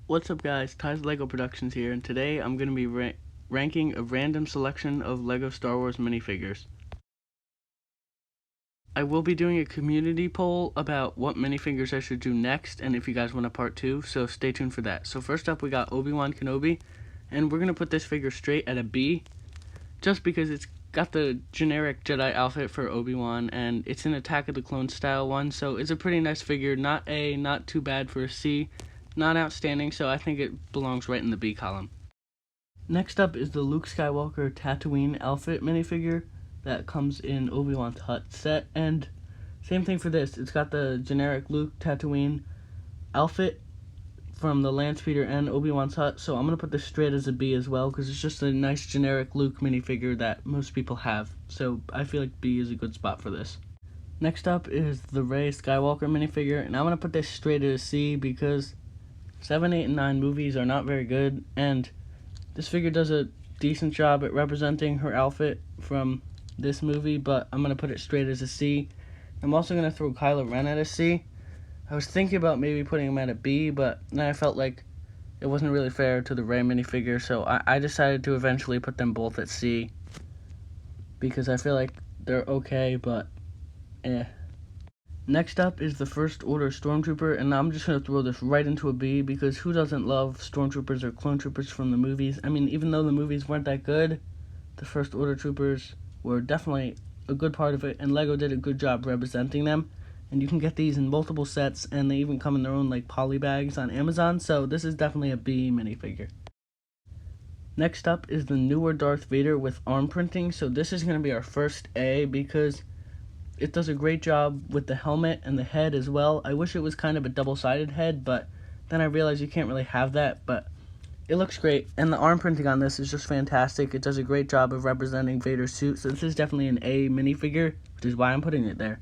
What's up guys, Ty's Lego Productions here, and today I'm going to be ranking a random selection of LEGO Star Wars minifigures. I will be doing a community poll about what minifigures I should do next, and if you guys want a part 2, so stay tuned for that. So first up we got Obi-Wan Kenobi, and we're going to put this figure straight at a B, just because it's got the generic Jedi outfit for Obi-Wan, and it's an Attack of the Clones style one, so it's a pretty nice figure. Not A, not too bad for a C, not outstanding, so I think it belongs right in the B column. Next up is the Luke Skywalker Tatooine outfit minifigure that comes in Obi-Wan's hut set, and same thing for this. It's got the generic Luke Tatooine outfit from the Land Speeder and Obi-Wan's hut, so I'm going to put this straight as a B as well, because it's just a nice generic Luke minifigure that most people have, so I feel like B is a good spot for this. Next up is the Rey Skywalker minifigure, and I'm going to put this straight as a C because 7, 8, and 9 movies are not very good, and this figure does a decent job at representing her outfit from this movie, but I'm going to put it straight as a C. I'm also going to throw Kylo Ren at a C. I was thinking about maybe putting him at a B, but then I felt like it wasn't really fair to the Rey minifigure, so I decided to eventually put them both at C, because I feel like they're okay, but Next up is the First Order Stormtrooper, and I'm just going to throw this right into a B, because who doesn't love Stormtroopers or Clone Troopers from the movies? I mean, even though the movies weren't that good, the First Order Troopers were definitely a good part of it, and LEGO did a good job representing them. And you can get these in multiple sets, and they even come in their own like poly bags on Amazon, so this is definitely a B minifigure. Next up is the newer Darth Vader with arm printing, so this is going to be our first A, because it does a great job with the helmet and the head as well. I wish it was kind of a double-sided head, but then I realized you can't really have that, but it looks great. And the arm printing on this is just fantastic. It does a great job of representing Vader's suit, so this is definitely an A minifigure, which is why I'm putting it there.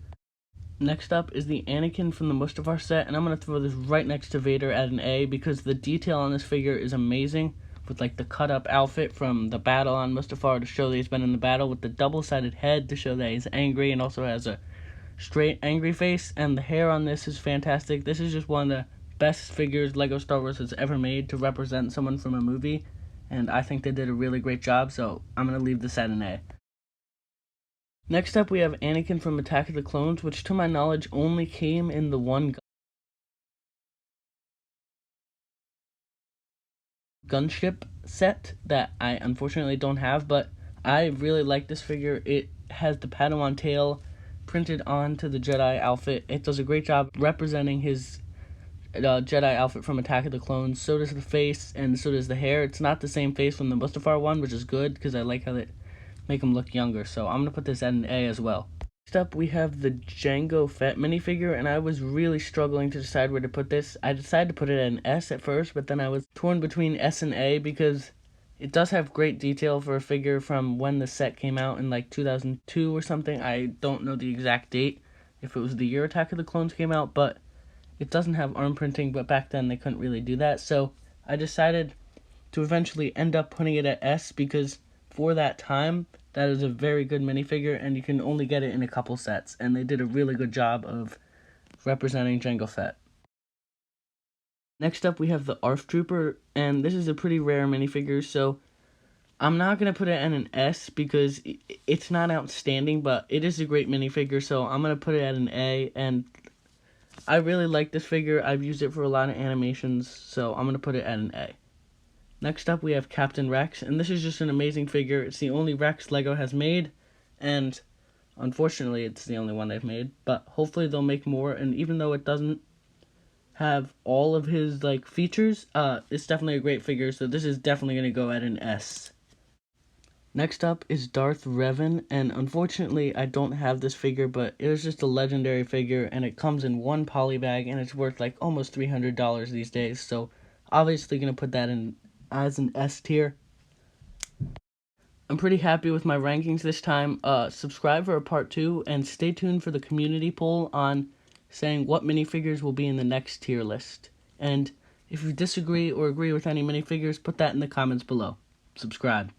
Next up is the Anakin from the Mustafar set, and I'm going to throw this right next to Vader at an A, because the detail on this figure is amazing, with like the cut-up outfit from the battle on Mustafar to show that he's been in the battle, with the double-sided head to show that he's angry and also has a straight angry face, and the hair on this is fantastic. This is just one of the best figures LEGO Star Wars has ever made to represent someone from a movie, and I think they did a really great job, so I'm going to leave this at an A. Next up we have Anakin from Attack of the Clones, which to my knowledge only came in the one gunship set that I unfortunately don't have, but I really like this figure. It has the Padawan tail printed onto the Jedi outfit. It does a great job representing his Jedi outfit from Attack of the Clones. So does the face, and so does the hair. It's not the same face from the Mustafar one, which is good, because I like how they make him look younger, so I'm going to put this at an A as well. Next up, we have the Jango Fett minifigure, and I was really struggling to decide where to put this. I decided to put it at an S at first, but then I was torn between S and A, because it does have great detail for a figure from when the set came out in like 2002 or something. I don't know the exact date, if it was the year Attack of the Clones came out, but it doesn't have arm printing, but back then they couldn't really do that, so I decided to eventually end up putting it at S, because for that time, that is a very good minifigure, and you can only get it in a couple sets, and they did a really good job of representing Jango Fett. Next up, we have the ARF Trooper, and this is a pretty rare minifigure, so I'm not going to put it at an S because it's not outstanding, but it is a great minifigure, so I'm going to put it at an A, and I really like this figure. I've used it for a lot of animations, so I'm going to put it at an A. Next up, we have Captain Rex, and this is just an amazing figure. It's the only Rex LEGO has made, and unfortunately, it's the only one they've made, but hopefully they'll make more, and even though it doesn't have all of his, like, features, it's definitely a great figure, so this is definitely going to go at an S. Next up is Darth Revan, and unfortunately, I don't have this figure, but it is just a legendary figure, and it comes in one poly bag, and it's worth, like, almost $300 these days, so obviously going to put that in as an S tier. I'm pretty happy with my rankings this time. Subscribe for a part 2, and stay tuned for the community poll on saying what minifigures will be in the next tier list. And if you disagree or agree with any minifigures, put that in the comments below. Subscribe.